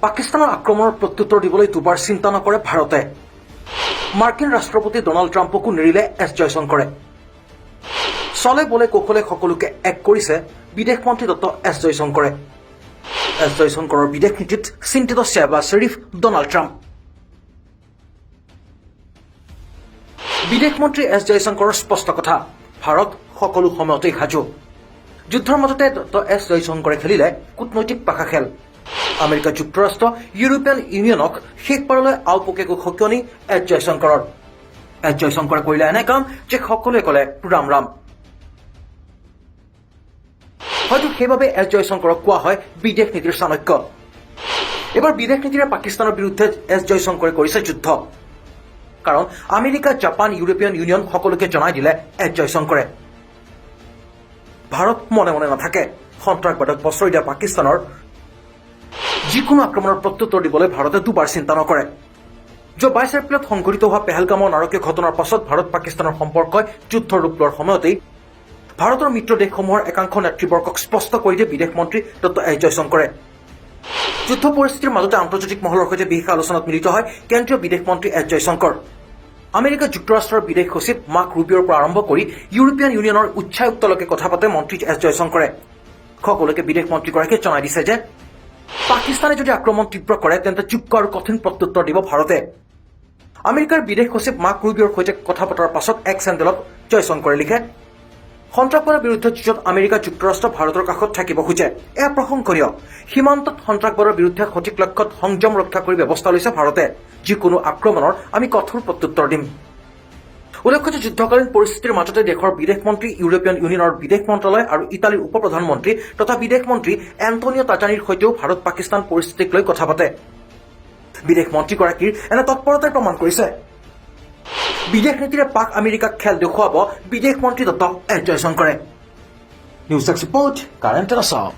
পাকিস্তানৰ আক্ৰমণৰ প্ৰত্যুত্তৰ দিবলৈ দুবাৰ চিন্তা নকৰে ভাৰতে। মাৰ্কিন ৰাষ্ট্ৰপতি ডনাল্ড ট্ৰাম্পকো নেৰিলে এছ জয়শংকৰে। চলে বলে কৌশলে সকলোকে এক কৰিছে বিদেশ মন্ত্ৰী ডক্টৰ এছ জয়শংকৰে। এছ জয়শংকৰৰ বিদেশ নীতিত চিন্তিত শ্বাহবাজ শ্বৰিফ, ডনাল্ড ট্ৰাম্প। বিদেশ মন্ত্ৰী এছ জয়শংকৰৰ স্পষ্ট কথা, ভাৰত সকলো সময়তেই সাজু। যুদ্ধৰ মাজতে ডক্টৰ এছ জয়শংকৰে খেলিলে কূটনৈতিক পাশা খেল। আমেৰিকা যুক্তৰাষ্ট্ৰ, ইউৰোপীয়ান ইউনিয়নক শেষবাৰলৈ আওপকীয়াকৈ সকিয়নি এছ জয়শংকৰৰ। এছ জয়শংকৰে কৰিলে এনে কাম যে সকলোৱে ক'লে ৰাম ৰাম। হয়তো সেইবাবে এছ জয়শংকৰক কোৱা হয় বিদেশ নীতিৰ চাণক্য। এইবাৰ বিদেশ নীতিৰে পাকিস্তানৰ বিৰুদ্ধে এছ জয়শংকৰে কৰিছে যুদ্ধ। কাৰণ আমেৰিকা, জাপান, ইউৰোপীয়ান ইউনিয়ন সকলোকে জনাই দিলে এছ জয়শংকৰে, ভাৰত মনে মনে নাথাকে। সন্ত্ৰাসবাদক প্ৰশ্ৰয় দিয়া পাকিস্তানৰ যিকোনো আক্ৰমণৰ প্ৰত্যুত্তৰ দিবলৈ ভাৰতে দুবাৰ চিন্তা নকৰে। যোৱা 22 এপ্ৰিলত সংঘটিত হোৱা পেহেলগামৰ নাৰকীয় ঘটনাৰ পাছত ভাৰত পাকিস্তানৰ সম্পৰ্কই যুদ্ধৰ ৰূপ লোৱাৰ সময়তেই ভাৰতৰ মিত্ৰ দেশসমূহৰ একাংশ নেতৃবৰ্গক স্পষ্ট কৰি দিয়ে বিদেশ মন্ত্ৰী ডক্টৰ এছ জয়শংকৰে। যুদ্ধ পৰিস্থিতিৰ মাজতে আন্তৰ্জাতিক মহলৰ সৈতে বিশেষ আলোচনাত মিলিত হয় কেন্দ্ৰীয় বিদেশ মন্ত্ৰী এছ জয়শংকৰ। আমেৰিকা যুক্তৰাষ্ট্ৰৰ বিদেশ সচিব মাৰ্ক ৰুবিঅ'ৰ পৰা আৰম্ভ কৰি ইউৰোপীয়ান ইউনিয়নৰ উচ্চায়ুক্তলৈকে কথা পাতে মন্ত্ৰী এছ জয়শংকৰে। সকলোকে বিদেশ মন্ত্ৰীগৰাকীয়ে জনাই দিছে যে পাকিস্তানে যদি আক্ৰমণ তীব্ৰ কৰে তেন্তে যোগ্য আৰু কঠিন প্ৰত্যুত্তৰ দিব ভাৰতে। আমেৰিকাৰ বিদেশ সচিব মাৰ্ক ৰুবিঅ'ৰ সৈতে কথা পতাৰ পাছত এক চেণ্ডেলত জয়শংকৰে লিখে, সন্ত্ৰাসবাদৰ বিৰুদ্ধে যুঁজত আমেৰিকা যুক্তৰাষ্ট্ৰ ভাৰতৰ কাষত থাকিব খোজে। এয়া প্ৰশংসনীয়। সীমান্তত সন্ত্ৰাসবাদৰ বিৰুদ্ধে সঠিক লক্ষ্যত সংযম ৰক্ষা কৰি ব্যৱস্থা লৈছে ভাৰতে। যিকোনো আক্ৰমণৰ আমি কঠোৰ প্ৰত্যুত্তৰ দিম। উল্লেখ্য যে যুদ্ধকালীন পৰিস্থিতিৰ মাজতে দেশৰ বিদেশ মন্ত্ৰী, ইউৰোপীয়ান ইউনিয়নৰ বিদেশ মন্ত্ৰালয় আৰু ইটালীৰ উপ প্ৰধানমন্ত্ৰী তথা বিদেশ মন্ত্ৰী এণ্টনিঅ টাজানিৰ সৈতেও ভাৰত পাকিস্তান পৰিস্থিতিক লৈ কথা পাতে। বিদেশ মন্ত্ৰীগৰাকীৰ এনে তৎপৰতাই প্ৰমাণ কৰিছে বিদেশ নীতিৰে পাক আমেৰিকাক খেল দেখুৱাব বিদেশ মন্ত্ৰী ডক্টৰ এছ জয়শংকৰে। নিউজ ডেস্ক ৰিপৰ্ট, কাৰেণ্ট নাচাওঁ।